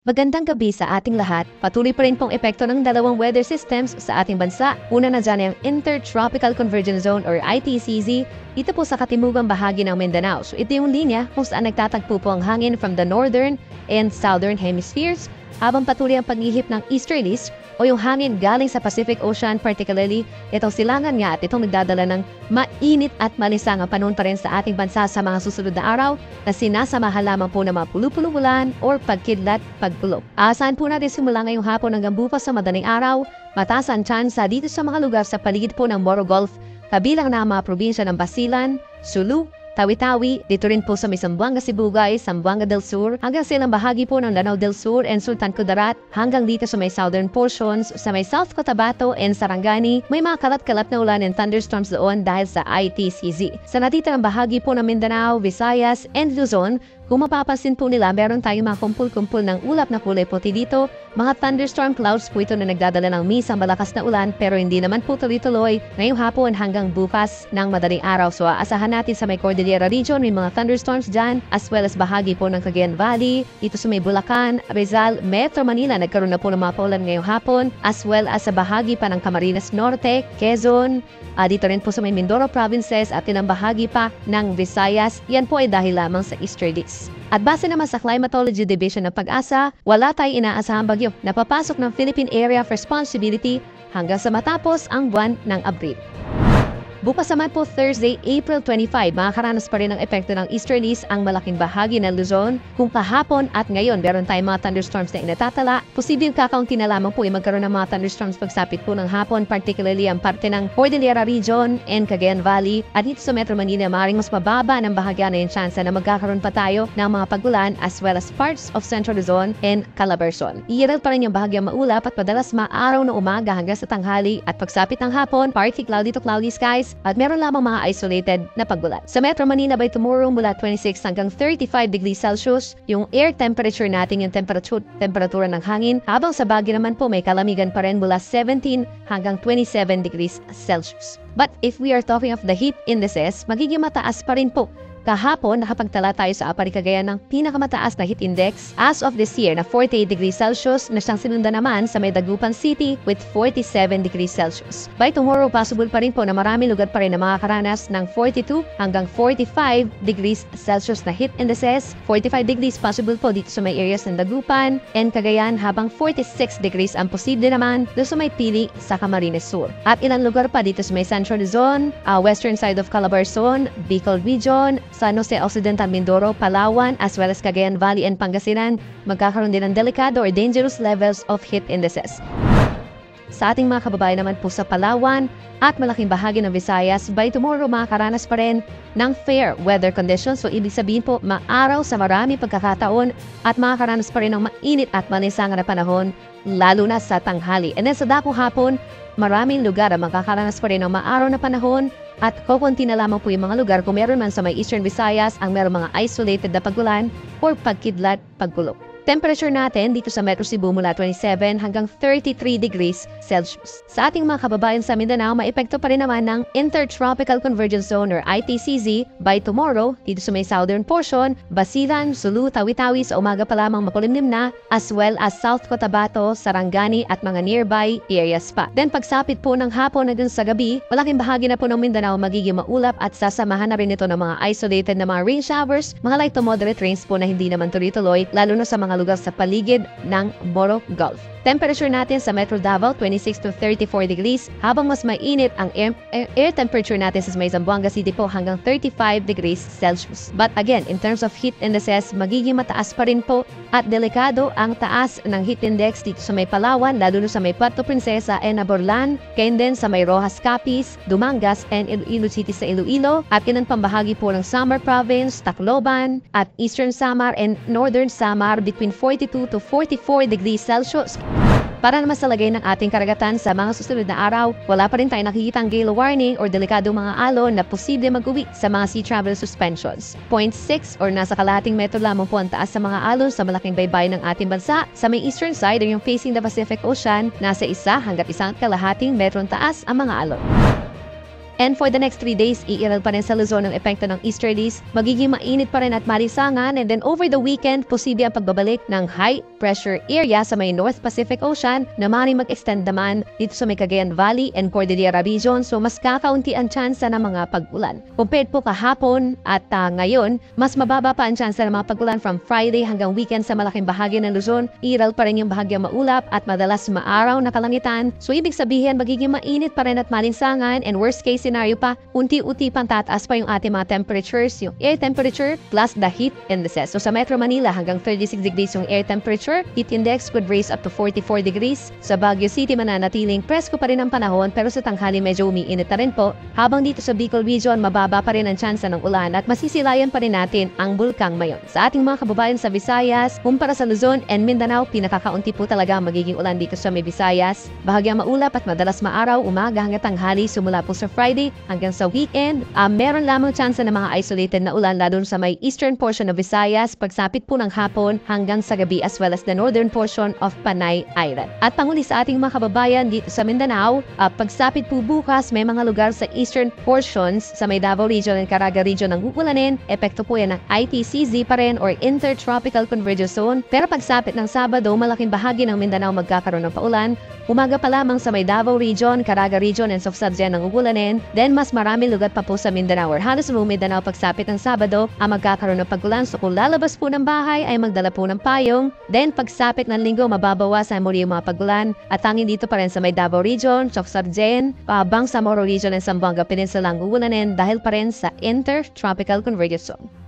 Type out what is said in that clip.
Magandang gabi sa ating lahat. Patuloy pa rin pong epekto ng dalawang weather systems sa ating bansa. Una na dyan ang Intertropical Convergence Zone or ITCZ. Ito po sa katimugang bahagi ng Mindanao. So ito yung linya kung saan nagtatagpo po ang hangin from the northern and southern hemispheres habang patuloy ang paghihip ng easterlies o yung hangin galing sa Pacific Ocean, particularly itong silangan nga at itong nagdadala ng mainit at malisangang panahon pa rin sa ating bansa sa mga susunod na araw na sinasamahan lamang po ng mga pulu-pulu-ulan or pagkidlat, pagpulok. Asahan po natin simula ngayong hapon hanggang bukas sa madaling araw, mataas ang tsansa dito sa mga lugar sa paligid po ng Moro Gulf, kabilang na ang mga probinsya ng Basilan, Sulu, Tawi-Tawi, dito rin po sa may Zamboanga Sibugay, Zamboanga del Sur, hanggang silang bahagi po ng Lanao del Sur and Sultan Kudarat, hanggang dito sa may southern portions, sa may South Cotabato and Sarangani, may mga kalat-kalat na ulan and thunderstorms doon dahil sa ITCZ. Sa natitirang bahagi po ng Mindanao, Visayas, and Luzon, kung mapapansin po nila, meron tayong mga kumpul-kumpul ng ulap na kulay puti dito. Mga thunderstorm clouds po ito na nagdadala ng misang malakas na ulan pero hindi naman po tuloy-tuloy ngayong hapon hanggang bukas ng madaling araw. So aasahan natin sa may Cordillera region may mga thunderstorms dyan as well as bahagi po ng Cagayan Valley. Dito sa may Bulacan, Rizal, Metro Manila nagkaroon na po ng mga paulan ngayong hapon as well as sa bahagi pa ng Camarines Norte, Quezon. Dito rin po sa may Mindoro provinces at ilang bahagi pa ng Visayas. Yan po ay dahil lamang sa easterlies. At base naman sa Climatology Division ng Pag-asa, wala tayong inaasahang bagyo na papasok ng Philippine Area of Responsibility hanggang sa matapos ang buwan ng Abril. Bukas naman po Thursday, April 25, makakaranas pa rin ng epekto ng easterlies ang malaking bahagi ng Luzon. Kung kahapon at ngayon meron tayong mga thunderstorms na inatatala, posibleng kakaunti na lamang po ay magkaroon ng mga thunderstorms pagsapit po ng hapon, particularly ang parte ng Cordillera region and Cagayan Valley. At dito sa Metro Manila, maaaring mas mababa ng bahagya na yung chance na magkakaroon pa tayo ng mga pagulan as well as parts of Central Luzon and Calabarzon. Iiral pa rin yung bahagyang maulap at madalas maaraw na umaga hanggang sa tanghali at pagsapit ng hapon, partly cloudy to cloudy skies at meron lamang mga isolated na pagbulat. Sa Metro Manila by tomorrow mula 26 hanggang 35 degrees Celsius, yung air temperature natin, yung temperatura ng hangin, habang sa Baguio naman po may kalamigan pa rin mula 17 hanggang 27 degrees Celsius. But if we are talking of the heat indices, magiging mataas pa rin po. Kahapon, nakapagtala tayo sa Apari Cagayan ng pinakamataas na heat index as of this year na 48 degrees Celsius na siyang sinundan naman sa may Dagupan City with 47 degrees Celsius. By tomorrow, possible pa rin po na marami lugar pa rin na makakaranas ng 42 hanggang 45 degrees Celsius na heat indices. 45 degrees possible po dito sa may areas ng Dagupan and Cagayan habang 46 degrees ang posible naman doon sa may Pili sa Camarines Sur. At ilang lugar pa dito sa may Central Luzon, western side of Calabarzon, Bicol Region, San Jose Occidental Mindoro, Palawan, as well as Cagayan Valley and Pangasinan, magkakaroon din ng delikado or dangerous levels of heat indices. Sa ating mga kababayan naman po sa Palawan at malaking bahagi ng Visayas, by tomorrow makakaranas pa rin ng fair weather conditions. So ibig sabihin po, maaraw sa marami pagkakataon at makakaranas pa rin ng mainit at malisangan na panahon, lalo na sa tanghali. And then sa dakong hapon, maraming lugar ang makakaranas pa rin ng maaraw na panahon at kukunti na lamang po yung mga lugar kung meron man sa may Eastern Visayas ang meron mga isolated na pagulan or pagkidlat, pagkulog. Temperature natin dito sa Metro Cebu mula 27 hanggang 33 degrees Celsius. Sa ating mga kababayan sa Mindanao, maepekto pa rin naman ng Intertropical Convergence Zone or ITCZ by tomorrow dito sa may southern portion, Basilan, Sulu, Tawi-Tawi sa umaga pa lamang makulimlim na as well as South Cotabato, Sarangani at mga nearby areas pa. Then pagsapit po ng hapon hanggang sa gabi, malaking bahagi na po ng Mindanao magiging maulap at sasamahan na rin ito ng mga isolated na mga rain showers, mga light to moderate rains po na hindi naman tuloy-tuloy lalo na sa mga lugar sa paligid ng Moro Gulf. Temperature natin sa Metro Davao 26 to 34 degrees habang mas mainit ang air temperature natin sa may Zamboanga City po hanggang 35 degrees Celsius. But again, in terms of heat indices, magiging mataas pa rin po at delikado ang taas ng heat index dito sa may Palawan, lalo na sa may Puerto Princesa and Aborlan, kayo din sa may Rojas Capiz, Dumangas and Iloilo City sa Iloilo at ilan pang bahagi po ng Samar Province, Tacloban at Eastern Samar and Northern Samar between 42 to 44 degrees Celsius. Para naman sa lagay ng ating karagatan sa mga susunod na araw, wala pa rin tayong nakikitang gale warning or delikadong mga alon na posible mag-uwi sa mga sea travel suspensions. 0.6 or nasa kalahating metro lamang po ang taas sa mga alon sa malaking baybay ng ating bansa. Sa may eastern side or yung facing the Pacific Ocean, nasa 1 hanggang 1.5 metro taas ang mga alon. And for the next 3 days, iiral pa rin sa Luzon ang epekto ng easterlies. Magiging mainit pa rin at malisangan, and then over the weekend, posible ang pagbabalik ng high pressure area sa may North Pacific Ocean na maaaring mag-extend naman dito sa may Cagayan Valley and Cordillera region, so mas kakaunti ang tsansa ng mga pag-ulan. Compared po kahapon at ngayon, mas mababa pa ang tsansa ng mga pag-ulan from Friday hanggang weekend sa malaking bahagi ng Luzon. Iral pa rin yung bahagyang maulap at madalas maaraw na kalangitan, so ibig sabihin magiging mainit pa rin at malinsangan, and worst case scenario pa, unti-unti pang tataas pa yung ating mga temperatures, yung air temperature plus the heat indices. So sa Metro Manila hanggang 36 degrees yung air temperature, heat index could raise up to 44 degrees. Sa Baguio City mananatiling presko pa rin ang panahon, pero sa tanghali medyo umiinit na rin po. Habang dito sa Bicol region, mababa pa rin ang tsansa ng ulan at masisilayan pa rin natin ang Bulkang Mayon. Sa ating mga kababayan sa Visayas, kumpara sa Luzon and Mindanao, pinakakaunti po talaga magiging ulan dito sa may Visayas. Bahagyang maulap at madalas maaraw umaga hanggang tanghali simula po sa Friday hanggang sa weekend. Meron lamang tsansa ng mga isolated na ulan lalo sa may eastern portion of Visayas, pagsapit po ng hapon hanggang sa gabi, as well as the northern portion of Panay Island. At panguli sa ating mga kababayan dito sa Mindanao, pagsapit po bukas may mga lugar sa eastern portions sa may Davao region and Caraga region ang ugulanin. Epekto po yan ng ITCZ pa rin or Intertropical Convergence Zone. Pero pagsapit ng Sabado, malaking bahagi ng Mindanao magkakaroon ng paulan. Umaga pa lamang sa may Davao region, Caraga region and Sofsabgen ang ugulanin. Then mas marami lugar pa po sa Mindanao or halos buong Mindanao pagsapit ng Sabado ang magkakaroon ng pagulan. So kung lalabas po ng bahay ay magdala po ng payong. Then pagsapit ng Linggo mababawasan muli yung mga pagulan. At tanging dito pa rin sa may Davao region, Sofsabgen, Bangsamoro region and Zamboanga Peninsula ang ugulanin dahil pa rin sa Intertropical Convergence Zone.